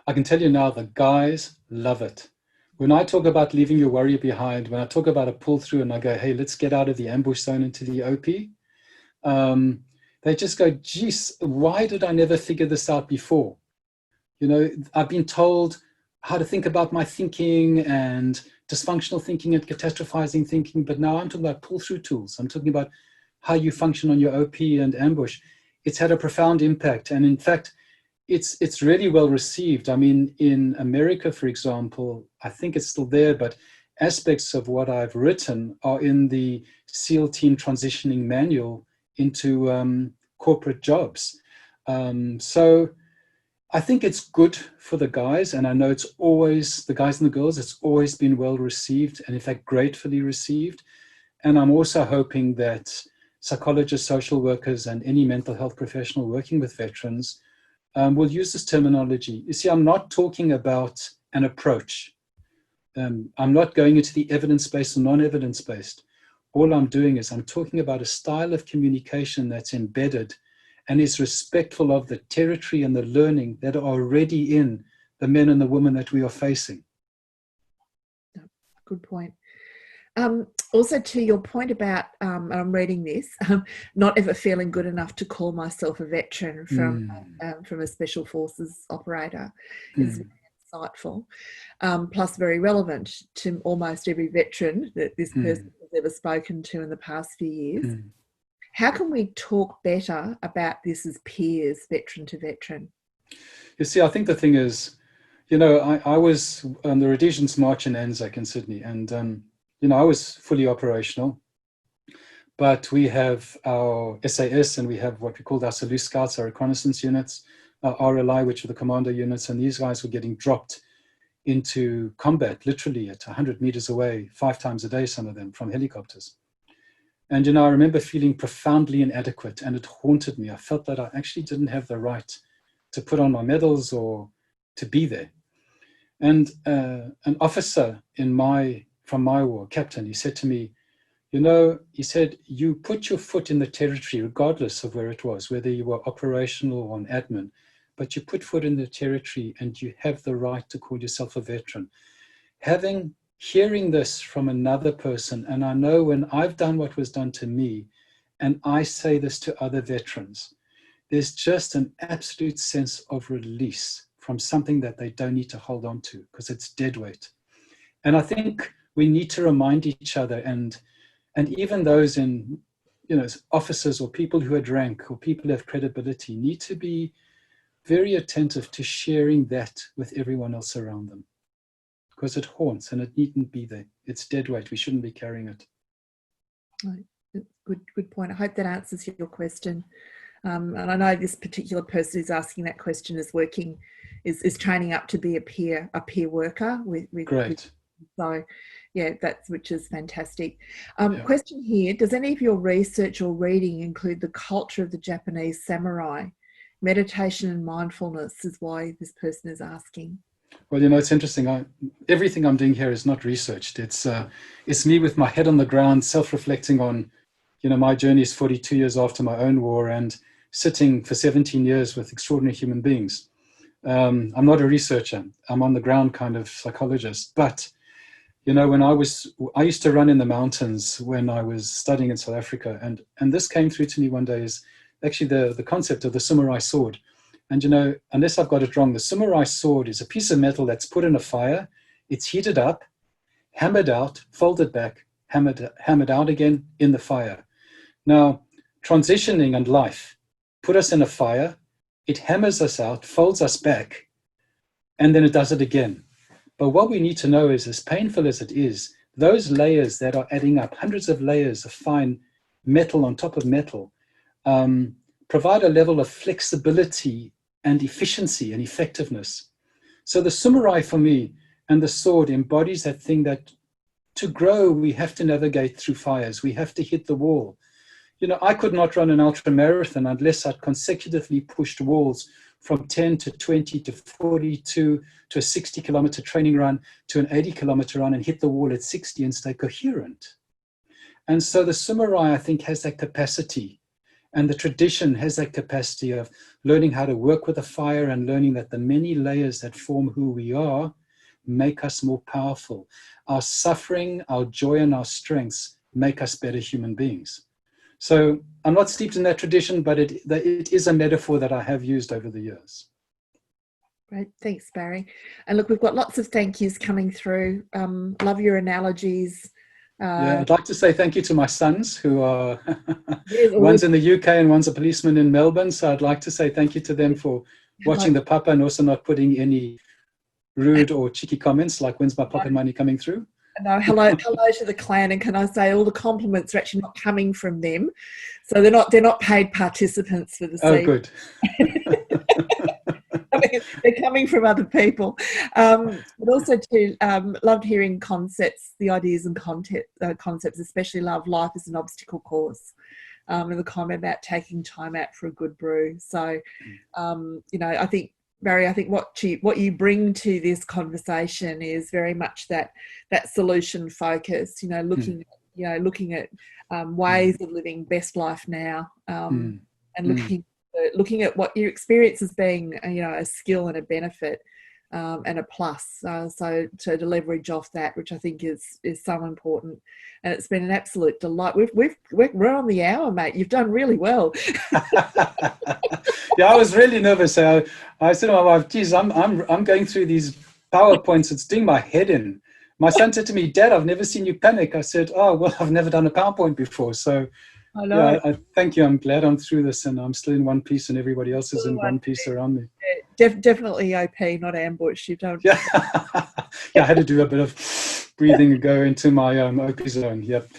S2: I can tell you now, the guys love it. When I talk about leaving your worry behind, when I talk about a pull through and I go, hey, let's get out of the ambush zone into the OP, they just go, geez, why did I never figure this out before? I've been told how to think about my thinking and dysfunctional thinking and catastrophizing thinking, but now I'm talking about pull through tools. I'm talking about how you function on your OP and ambush. It's had a profound impact. And in fact, it's really well received. I mean, in America, for example, I think it's still there, but aspects of what I've written are in the SEAL team transitioning manual into corporate jobs. So I think it's good for the guys, and I know it's always, the guys and the girls, it's always been well received, and in fact, gratefully received. And I'm also hoping that psychologists, social workers, and any mental health professional working with veterans will use this terminology. You see, I'm not talking about an approach. I'm not going into the evidence-based or non-evidence-based. all I'm doing is I'm talking about a style of communication that's embedded and is respectful of the territory and the learning that are already in the men and the women that we are facing.
S1: Good point. Also, to your point about, I'm reading this, not ever feeling good enough to call myself a veteran from a special forces operator is very insightful, plus very relevant to almost every veteran that this person has ever spoken to in the past few years. How can we talk better about this as peers, veteran to veteran?
S2: You see, I think the thing is, you know, I was on the Rhodesians March in Anzac in Sydney, and you know, I was fully operational, but we have our SAS and we have what we called our Salute Scouts, our reconnaissance units, our RLI, which are the commando units, and these guys were getting dropped into combat, literally at 100 meters away, 5 times a day, some of them, from helicopters. And, you know, I remember feeling profoundly inadequate, and it haunted me. I felt that I actually didn't have the right to put on my medals or to be there. And an officer from my war, captain, he said to me, you know, he said, you put your foot in the territory, regardless of where it was, whether you were operational or on admin, but you put foot in the territory and you have the right to call yourself a veteran. Hearing this from another person, and I know when I've done what was done to me, and I say this to other veterans, there's just an absolute sense of release from something that they don't need to hold on to because it's dead weight. And I think we need to remind each other, and even those in, you know, officers or people who had rank or people who have credibility need to be very attentive to sharing that with everyone else around them, because it haunts and it needn't be there. It's dead weight. We shouldn't be carrying it.
S1: Right. Good point. I hope that answers your question. And I know this particular person who's asking that question is training up to be a peer worker with
S2: Great.
S1: So yeah, which is fantastic. Question here: does any of your research or reading include the culture of the Japanese samurai? Meditation and mindfulness is why this person is asking.
S2: Well, you know, it's interesting. Everything I'm doing here is not researched. It's me with my head on the ground, self-reflecting on, you know, my journey is 42 years after my own war and sitting for 17 years with extraordinary human beings. I'm not a researcher. I'm on the ground kind of psychologist. But, you know, when I used to run in the mountains when I was studying in South Africa, and this came through to me one day, is actually the concept of the samurai sword. And, you know, unless I've got it wrong, the samurai sword is a piece of metal that's put in a fire. It's heated up, hammered out, folded back, hammered out again in the fire. Now, transitioning and life put us in a fire, it hammers us out, folds us back, and then it does it again. But what we need to know is, as painful as it is, those layers that are adding up, hundreds of layers of fine metal on top of metal, provide a level of flexibility and efficiency and effectiveness. So the samurai for me and the sword embodies that thing that to grow, we have to navigate through fires. We have to hit the wall. You know, I could not run an ultra marathon unless I'd consecutively pushed walls from 10 to 20 to 42 to a 60-kilometer training run to an 80-kilometer run and hit the wall at 60 and stay coherent. And so the samurai, I think, has that capacity. And the tradition has that capacity of learning how to work with the fire and learning that the many layers that form who we are make us more powerful. Our suffering, our joy, and our strengths make us better human beings. So I'm not steeped in that tradition, but it is a metaphor that I have used over the years.
S1: Great, thanks, Barry. And look, we've got lots of thank yous coming through. Love your analogies.
S2: Yeah, I'd like to say thank you to my sons, who are one's in the UK and one's a policeman in Melbourne. So I'd like to say thank you to them for watching the papa and also not putting any rude or cheeky comments like, when's my pocket money coming through?
S1: No, hello to the clan, and can I say all the compliments are actually not coming from them, so they're not paid participants for the
S2: Oh, good.
S1: They're coming from other people, but also loved hearing concepts, the ideas and concepts. Especially love life as an obstacle course, and the comment about taking time out for a good brew. So, you know, I think, Barry, I think what you bring to this conversation is very much that solution focus, you know, looking at you know, looking at ways of living best life now, and looking at what you experience as being, you know, a skill and a benefit, and a plus. So to leverage off that, which I think is so important. And it's been an absolute delight. We're on the hour, mate. You've done really well.
S2: Yeah, I was really nervous. I said to my wife, geez, I'm going through these PowerPoints. It's doing my head in. My son said to me, Dad, I've never seen you panic. I said, oh, well, I've never done a PowerPoint before. So
S1: I know.
S2: yeah, I thank you. I'm glad I'm through this and I'm still in one piece and everybody else is in one piece around me.
S1: Definitely OP, not ambush. You don't.
S2: Yeah. Yeah, I had to do a bit of breathing and go into my OP zone. Yep.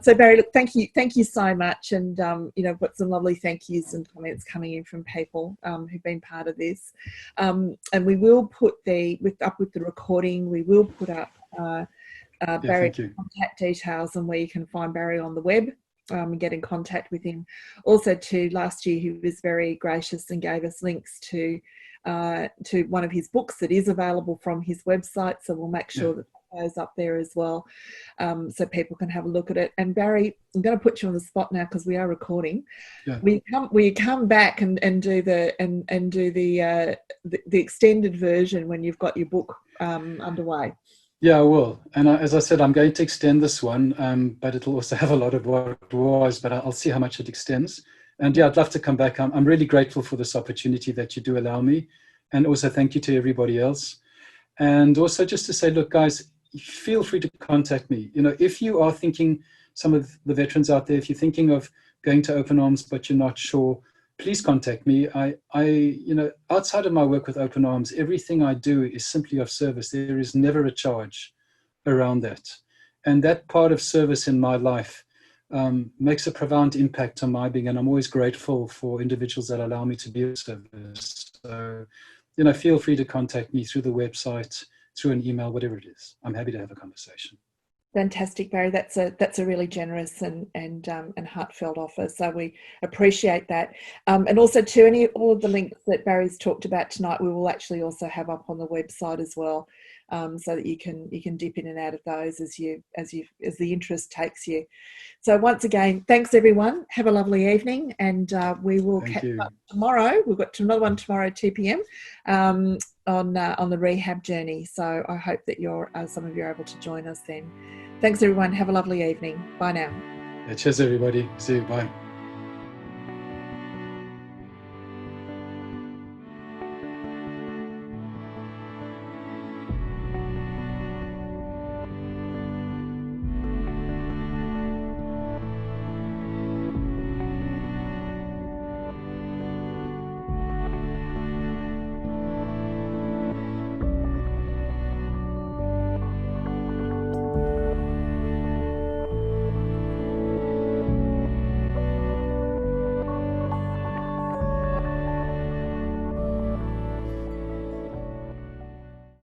S1: So Barry, look, thank you so much, and you know, got some lovely thank yous and comments coming in from people who've been part of this, and we will put up with the recording. We will put up Barry's contact details and where you can find Barry on the web. And get in contact with him. Also, last year he was very gracious and gave us links to one of his books that is available from his website. So we'll make sure that goes up there as well, so people can have a look at it. And Barry, I'm going to put you on the spot now because we are recording.
S2: Yeah.
S1: We come back and do the extended version when you've got your book underway.
S2: Yeah, I will. And as I said, I'm going to extend this one, but it'll also have a lot of what it was, but I'll see how much it extends. And yeah, I'd love to come back. I'm really grateful for this opportunity that you do allow me. And also thank you to everybody else. And also just to say, look, guys, feel free to contact me. You know, if you are thinking, some of the veterans out there, if you're thinking of going to Open Arms, but you're not sure, please contact me. You know, outside of my work with Open Arms, everything I do is simply of service. There is never a charge around that. And that part of service in my life makes a profound impact on my being. And I'm always grateful for individuals that allow me to be of service. So, you know, feel free to contact me through the website, through an email, whatever it is. I'm happy to have a conversation.
S1: Fantastic, Barry. That's a really generous and heartfelt offer. So we appreciate that. And also to all of the links that Barry's talked about tonight, we will actually also have up on the website as well, so that you can dip in and out of those as the interest takes you. So once again, thanks everyone. Have a lovely evening, and we will catch up tomorrow. We've got another one tomorrow, 2 p.m. On the rehab journey. So I hope that some of you are able to join us then. Thanks everyone. Have a lovely evening. Bye now.
S2: Yeah, cheers everybody. See you. Bye.